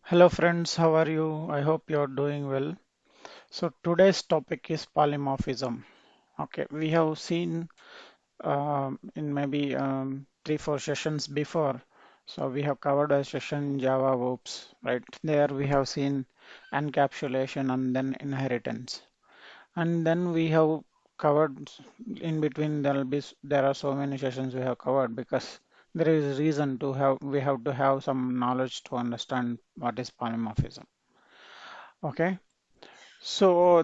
Hello friends, how are you? I hope you're doing well. So today's topic is polymorphism. Okay, we have seen in maybe 3-4 sessions before. So we have covered a session in Java Oops, right? There we have seen encapsulation and then inheritance. And then we have covered in between there are so many sessions we have covered because there is reason to have we have to have some knowledge to understand what is polymorphism. Okay. So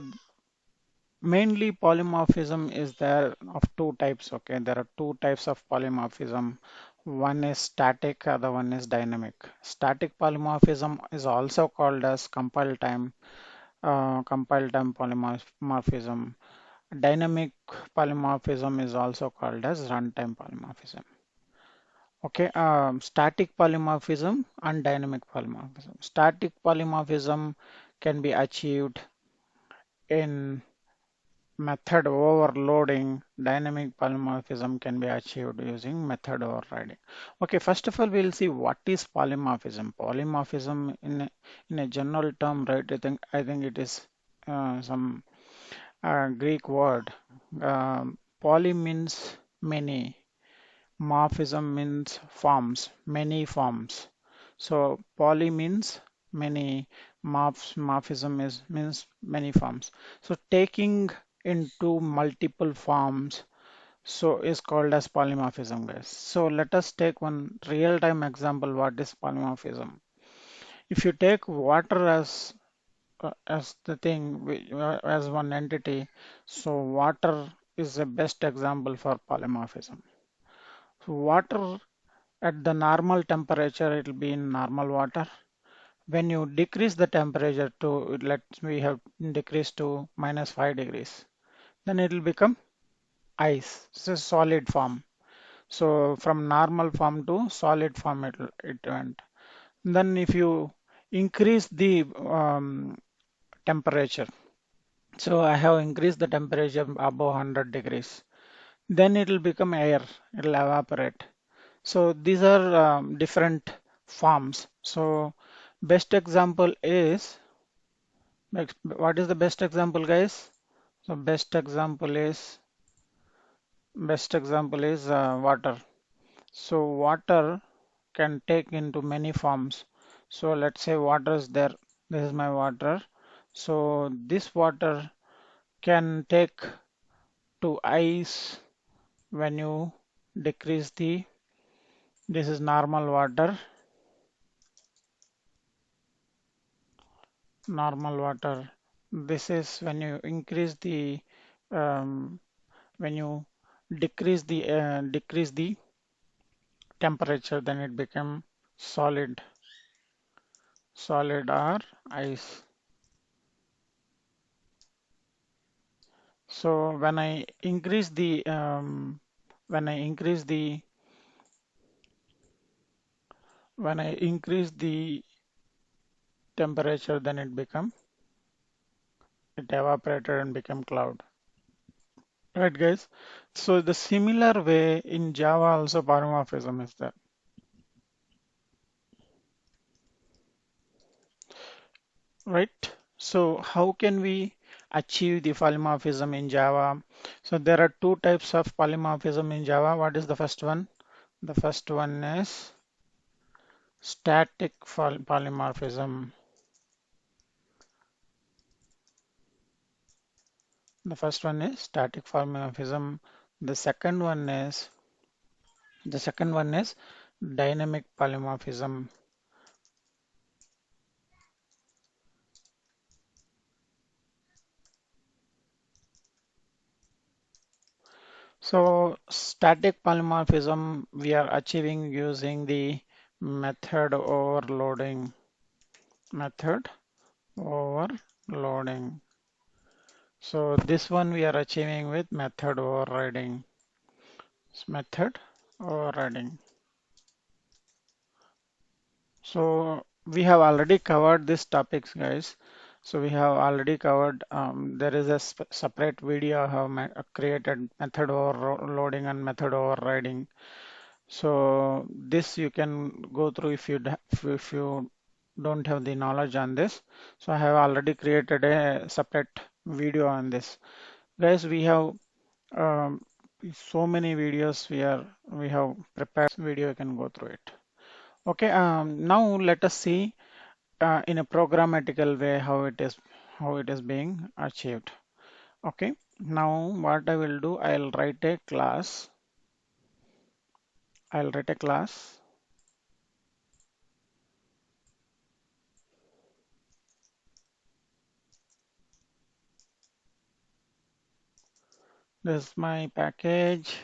mainly polymorphism is there of two types. Okay, there are two types of polymorphism. One is static, other one is dynamic. Static polymorphism is also called as compile time polymorphism. Dynamic polymorphism is also called as runtime polymorphism. Okay, static polymorphism and dynamic polymorphism. Static polymorphism can be achieved in method overloading. Dynamic polymorphism can be achieved using method overriding. Okay, first of all, we'll see what is polymorphism. Polymorphism in a general term, right? I think it is some Greek word. Poly means many. Morphism means forms, many forms. So poly means many, morphism is means many forms. So taking into multiple forms so is called as polymorphism, guys. So let us take one real-time example. What is polymorphism? If you take water as the thing as one entity, so water is the best example for polymorphism. So water at the normal temperature, it will be in normal water. When you decrease the temperature to, we have decreased to -5 degrees, then it will become ice. It's a solid form. So from normal form to solid form, it went. Then if you increase the temperature, so I have increased the temperature above 100 degrees, then it will become air. It will evaporate. So these are different forms. So best example is, what is the best example, guys? So best example is water. So water can take into many forms. So let's say water is there. This is my water. So this water can take to ice when you decrease the, this is normal water. This is when you increase the, um, when you decrease the temperature, then it become solid or ice. So when I increase the when I increase the temperature, then it evaporated and become cloud. Right, guys? So the similar way in Java also polymorphism is there. Right? So how can we achieve the polymorphism in Java? So there are two types of polymorphism in Java. What is the first one? The first one is static polymorphism. The first one is static polymorphism. The second one is the second one is dynamic polymorphism. So static polymorphism we are achieving using the method overloading. Method overloading. So this one we are achieving with method overriding. Method overriding. So we have already covered these topics, guys. So we have already covered, there is a separate video I have created method overloading and method overriding. So this you can go through if you don't have the knowledge on this. So I have already created a separate video on this. Guys, we have um, so many videos we have prepared video, you can go through it. Okay, now let us see in a programmatical way how it is being achieved. Okay, now what I will do, I'll write a class. This is my package,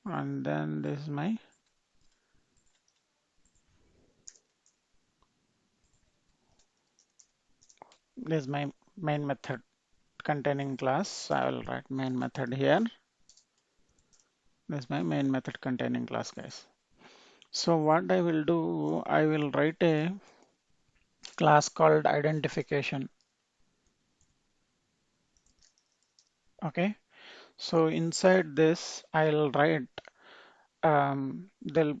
and then this is my main method containing class. So I will write main method here. This is my main method containing class, guys. So what I will do, I will write a class called identification. Okay. So inside this, I'll write the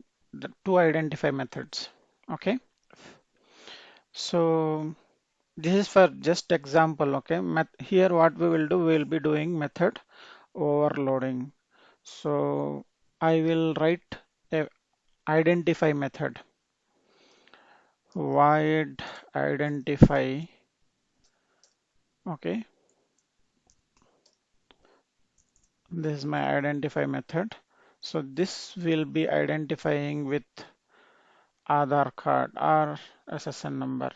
two identify methods. Okay. So this is for just example. Okay. Here what we will do, we will be doing method overloading. So I will write a identify method. Void identify. Okay. This is my identify method. So this will be identifying with Aadhaar card or SSN number.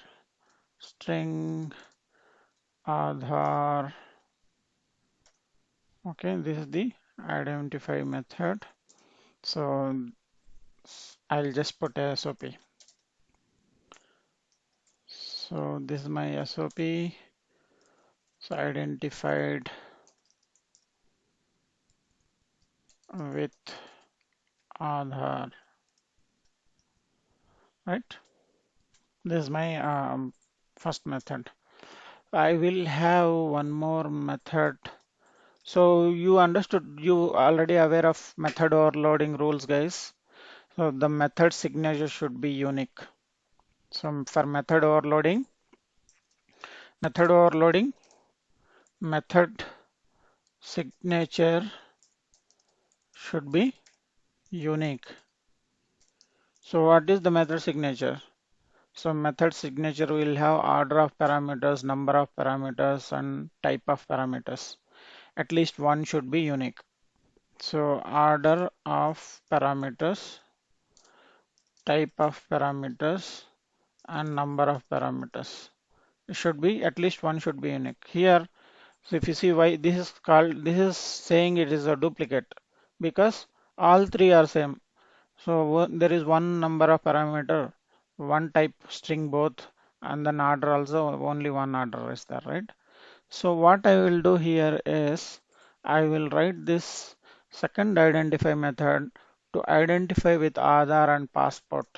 String Aadhaar. Okay, this is the identify method. So I'll just put a SOP. So this is my SOP. So identified with Aadhaar, right? This is my first method. I will have one more method. So you understood, you already aware of method overloading rules, guys. So the method signature should be unique. So for method overloading, method signature should be unique. So what is the method signature? So method signature will have order of parameters, number of parameters, and type of parameters. At least one should be unique. So order of parameters, type of parameters, and number of parameters. It should be at least one should be unique. Here, so if you see why this is saying it is a duplicate because all three are same. So there is one number of parameter, one type string both, and then order also only one order is there, right? So what I will do here is I will write this second identify method to identify with Aadhaar and passport.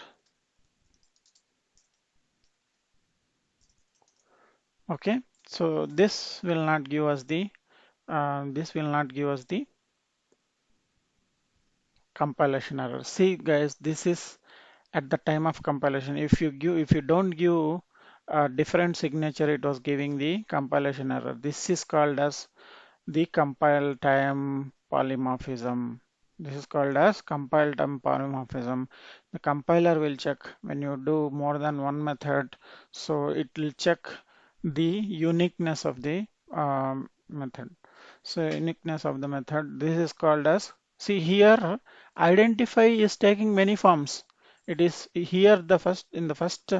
Okay, so this will not give us the compilation error. See guys, this is at the time of compilation. If you don't give a different signature, it was giving the compilation error. This is called as the compile time polymorphism. This is called as compile time polymorphism. The compiler will check when you do more than one method, so it will check the uniqueness of the method. So uniqueness of the method, this is called as, see here, identify is taking many forms. It is here in the first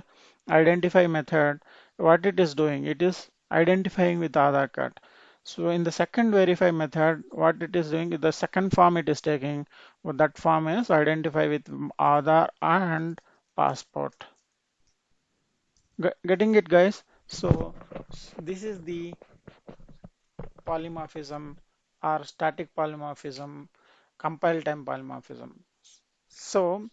identify method, what it is doing, it is identifying with Aadhaar card. So in the second verify method, what it is doing, the second form it is taking, that form is identify with Aadhaar and passport. Getting it, guys? So this is the polymorphism or static polymorphism, compile time polymorphism. So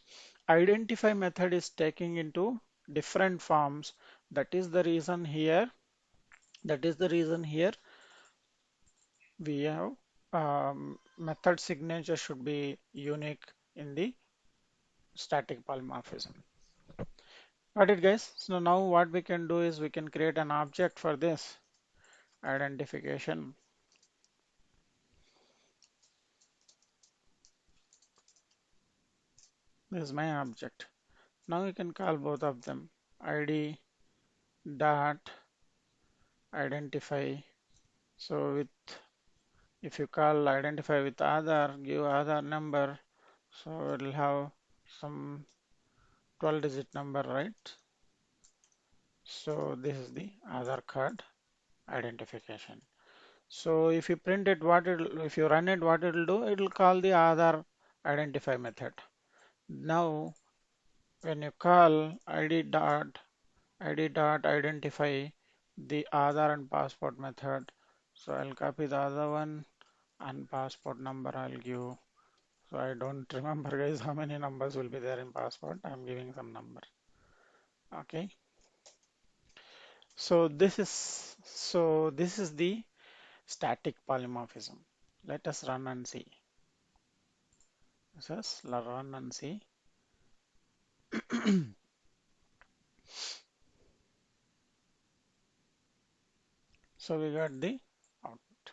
identify method is taking into different forms. That is the reason here. That is the reason here we have method signature should be unique in the static polymorphism. Got it, guys? So now what we can do is we can create an object for this identification. This is my object. Now you can call both of them id dot identify. So with if you call identify with Aadhaar, give Aadhaar number, so it'll have some 12-digit number, right? So this is the Aadhaar card identification. So if you print it, if you run it, what it'll do? It'll call the Aadhaar identify method. Now when you call id dot identify the Aadhaar and passport method, so I'll copy the other one and passport number I'll give. So I don't remember, guys, how many numbers will be there in passport. I'm giving some number. Okay. So this is the static polymorphism. Let us run and see. Let's run and see. So we got the output.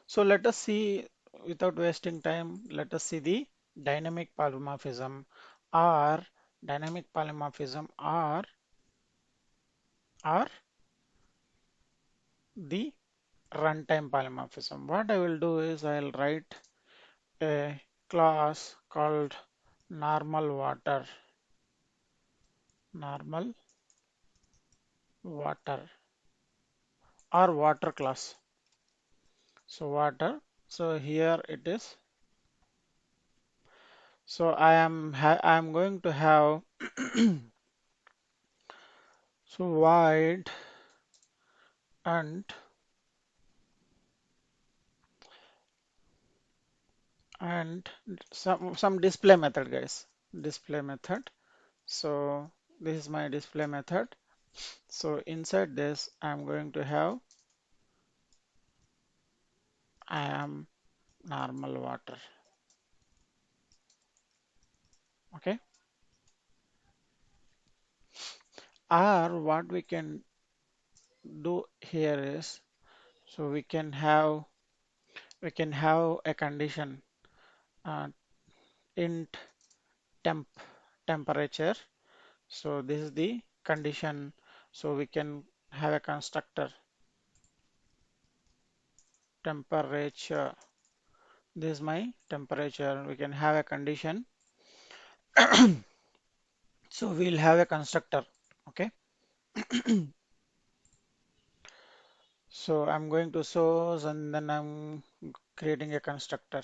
So let us see, without wasting time, let us see the dynamic polymorphism or or the runtime polymorphism. What I will do is I'll write a class called normal water or water class. So water. So here it is. So I am going to have so void and and some display method, guys. Display method. So this is my display method. So inside this I'm going to have I am normal water. Okay. Or what we can do here is so we can have a condition uh, int temp temperature. So this is the condition. So we can have a constructor temperature. This is my temperature. We can have a condition. So we'll have a constructor. Okay. So I'm going to source and then I'm creating a constructor.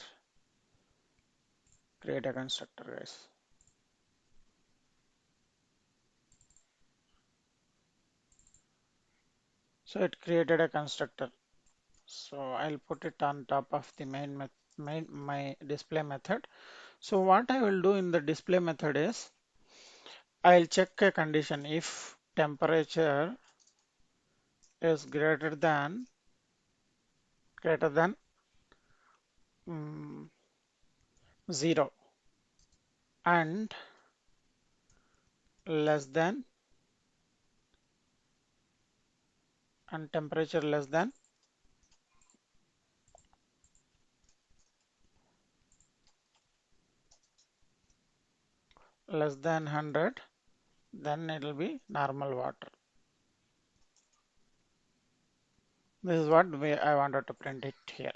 Create a constructor, guys. So it created a constructor. So I'll put it on top of the my display method. So what I will do in the display method is I'll check a condition if temperature is greater than 0 and less than and temperature less than 100, then it will be normal water. This is what I wanted to print it here.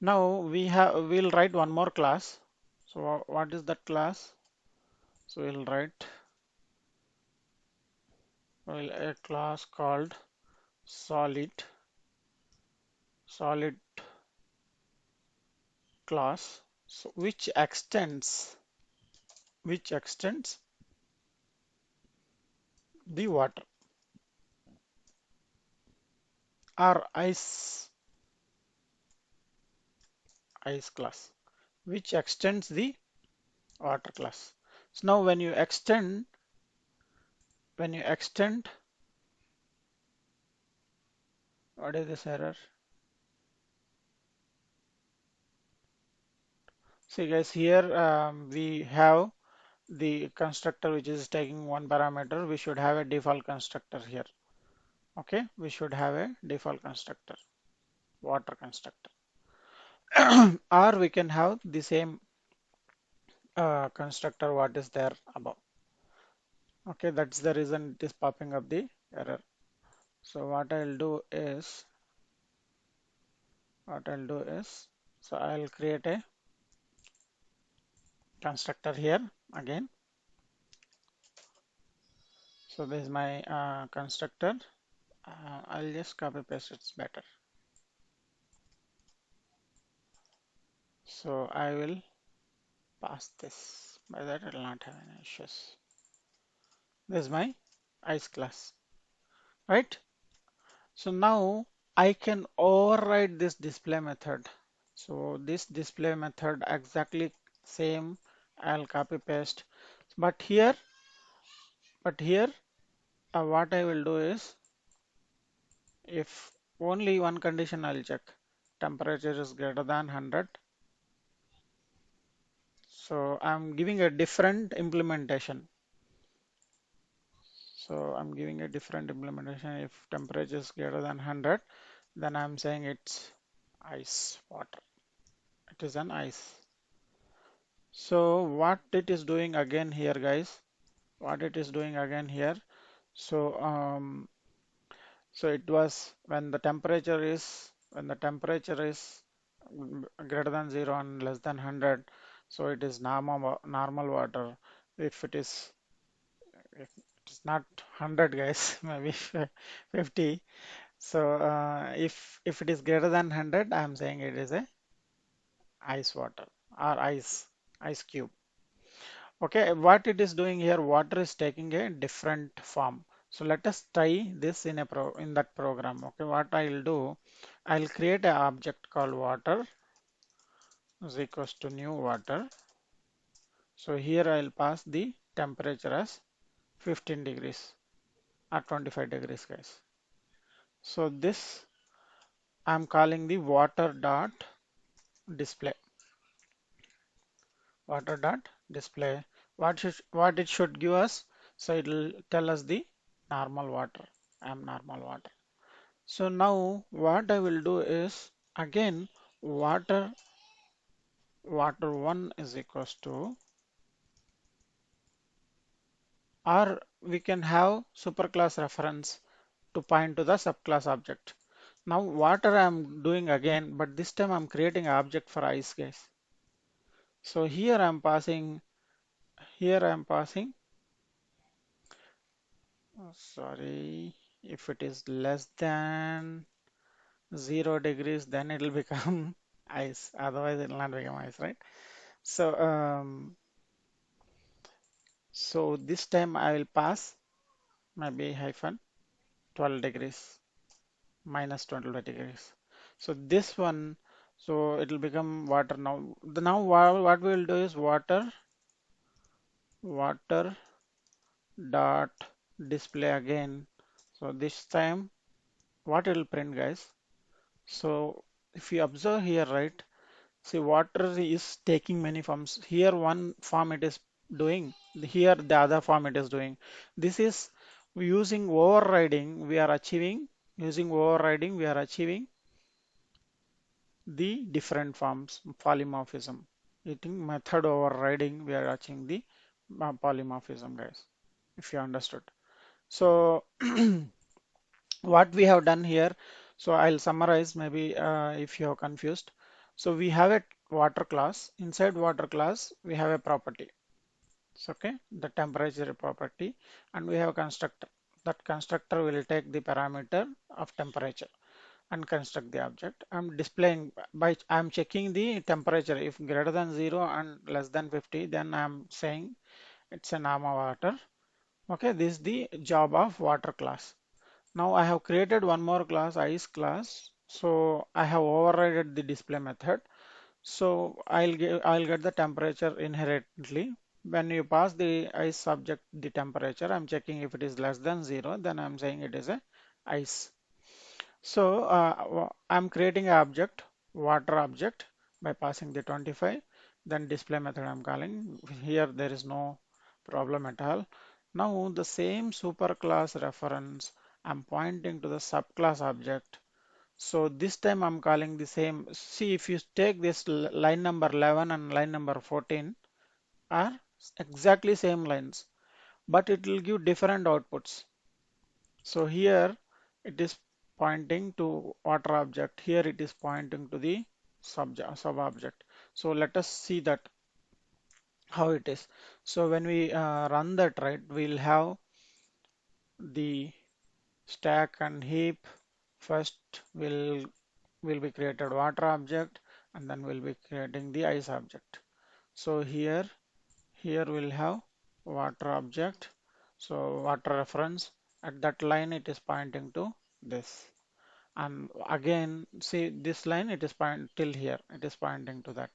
Now we'll write one more class. So what is that class? So we'll write a class called solid class, so which extends the water or ice class, which extends the water class. So now when you extend, what is this error? See, guys, here we have the constructor which is taking one parameter, we should have a default constructor here. Okay, we should have a default constructor, water constructor. Or we can have the same constructor what is there above. Okay, that's the reason it is popping up the error. So what I'll do is, so I'll create a constructor here again. So this is my constructor. I'll just copy paste, it's better. So I will pass this. By that it will not have any issues. This is my ice class, right? So now I can override this display method. So this display method exactly same. I'll copy paste. But here, what I will do is, if only one condition I'll check, temperature is greater than 100. So I'm giving a different implementation. So I'm giving a different implementation. If temperature is greater than 100, then I'm saying it's ice water. It is an ice. So what it is doing again here, guys, what it is doing again here. So so it was when the temperature is greater than 0 and less than 100, so it is normal water. If it is, if it is not 100, guys, maybe 50. So if it is greater than 100, I am saying it is a ice water or ice cube. Okay, what it is doing here, water is taking a different form. So let us try this in that program. Okay, what I will do, I'll create an object called water is equals to new water. So here I'll pass the temperature as 15 degrees or 25 degrees, guys. So this I'm calling the water dot display. Water dot display. What it should give us? So it will tell us the normal water. I'm normal water. So now what I will do is, again, water one is equals to, or we can have superclass reference to point to the subclass object. Now water I'm doing again, but this time I'm creating an object for ice, guys. So here I'm passing, oh, sorry, if it is less than 0 degrees, then it will become ice. Otherwise, it will not become ice, right? So, so this time I will pass maybe hyphen 12 degrees minus 12 degrees. So this one, so it will become water now. Now what we will do is water dot display again. So this time what it will print, guys? So if you observe here, right? See, water is taking many forms. Here one form it is doing, here the other form it is doing. This is using overriding, we are achieving, using overriding, we are achieving the different forms, polymorphism. Using method overriding, we are achieving the polymorphism, guys, if you understood. So what we have done here, so I'll summarize maybe if you are confused. So we have a water class. Inside water class, we have a property. It's okay, the temperature property, and we have a constructor. That constructor will take the parameter of temperature and construct the object. I'm displaying I'm checking the temperature. If greater than 0 and less than 50, then I'm saying it's a normal water. Okay, this is the job of water class. Now I have created one more class, ice class. So I have overridden the display method. So I'll get the temperature inherently. When you pass the ice subject the temperature, I'm checking if it is less than 0, then I'm saying it is a ice. So I'm creating an object, water object, by passing the 25. Then display method I'm calling. Here there is no problem at all. Now the same superclass reference, I'm pointing to the subclass object. So this time I'm calling the same. See, if you take this line number 11 and line number 14 are exactly same lines, but it will give different outputs. So here it is pointing to water object. Here it is pointing to the sub object. So let us see that how it is. So when we run that, right, we'll have the stack and heap. First will be created water object, and then we'll be creating the ice object. So here we'll have water object. So water reference at that line it is pointing to this. And again, see this line it is point till here it is pointing to that.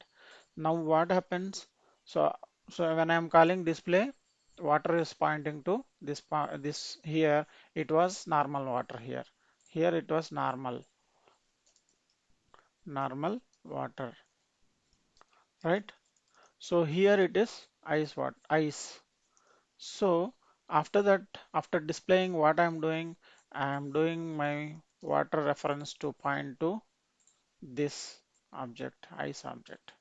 Now what happens? So when I am calling display, water is pointing to this here. It was normal water here. Here it was normal water, right? So here it is ice. So after that, after displaying what I'm doing, I'm doing my water reference to point to this object, ice object.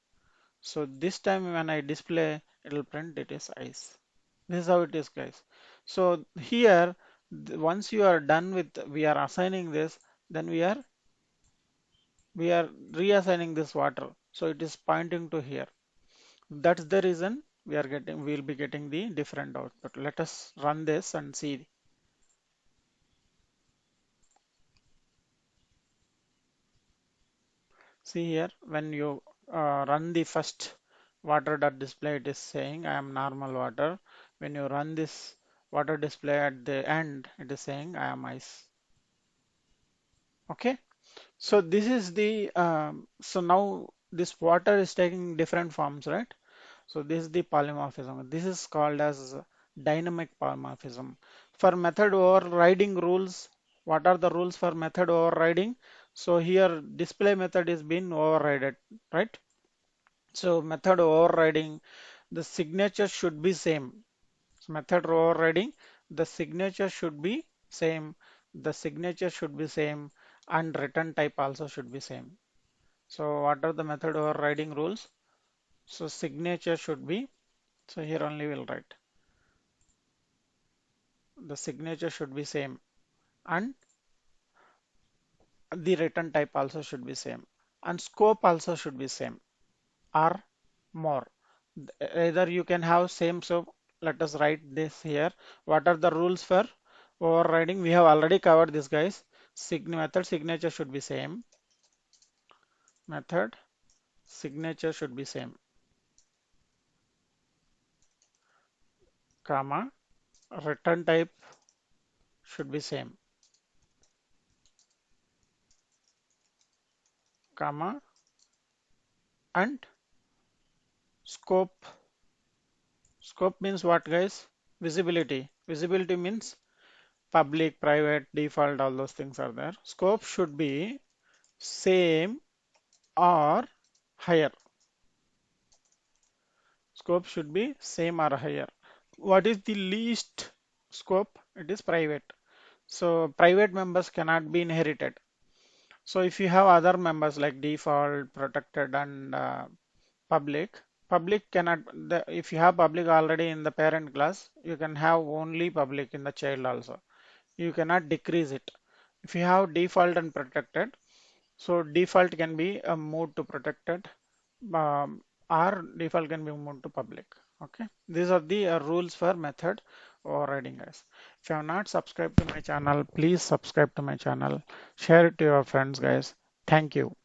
So this time when I display, it will print it is ice. This is how it is, guys. So here, once you are done with, we are assigning this, then we are reassigning this water. So it is pointing to here. That's the reason we'll be getting the different output. Let us run this and see. See here, when you run the first water.display, it is saying I am normal water. When you run this water display at the end, it is saying I am ice. Okay. So this is the so now this water is taking different forms, right? So this is the polymorphism. This is called as dynamic polymorphism. For method overriding rules, what are the rules for method overriding? So here display method is being overridden, right? So method overriding, the signature should be same. So method overriding, the signature should be same. The signature should be same, and return type also should be same. So what are the method overriding rules? So signature should be, so here only we'll write the signature should be same, and the return type also should be same, and scope also should be same or more. Either you can have same. So let us write this here. What are the rules for overriding? We have already covered this, guys. Method signature should be same. Method signature should be same, comma, return type should be same, comma, and scope. Scope means what, guys? Visibility. Visibility means public, private, default, all those things are there. Scope should be same or higher. Scope should be same or higher. What is the least scope? It is private. So private members cannot be inherited. So if you have other members like default, protected, and public, public cannot, if you have public already in the parent class, you can have only public in the child also. You cannot decrease it. If you have default and protected, so default can be moved to protected, um, or default can be moved to public. Okay, these are the rules for method overriding, guys. If you have not subscribed to my channel, please subscribe to my channel. Share it to your friends, guys. Thank you.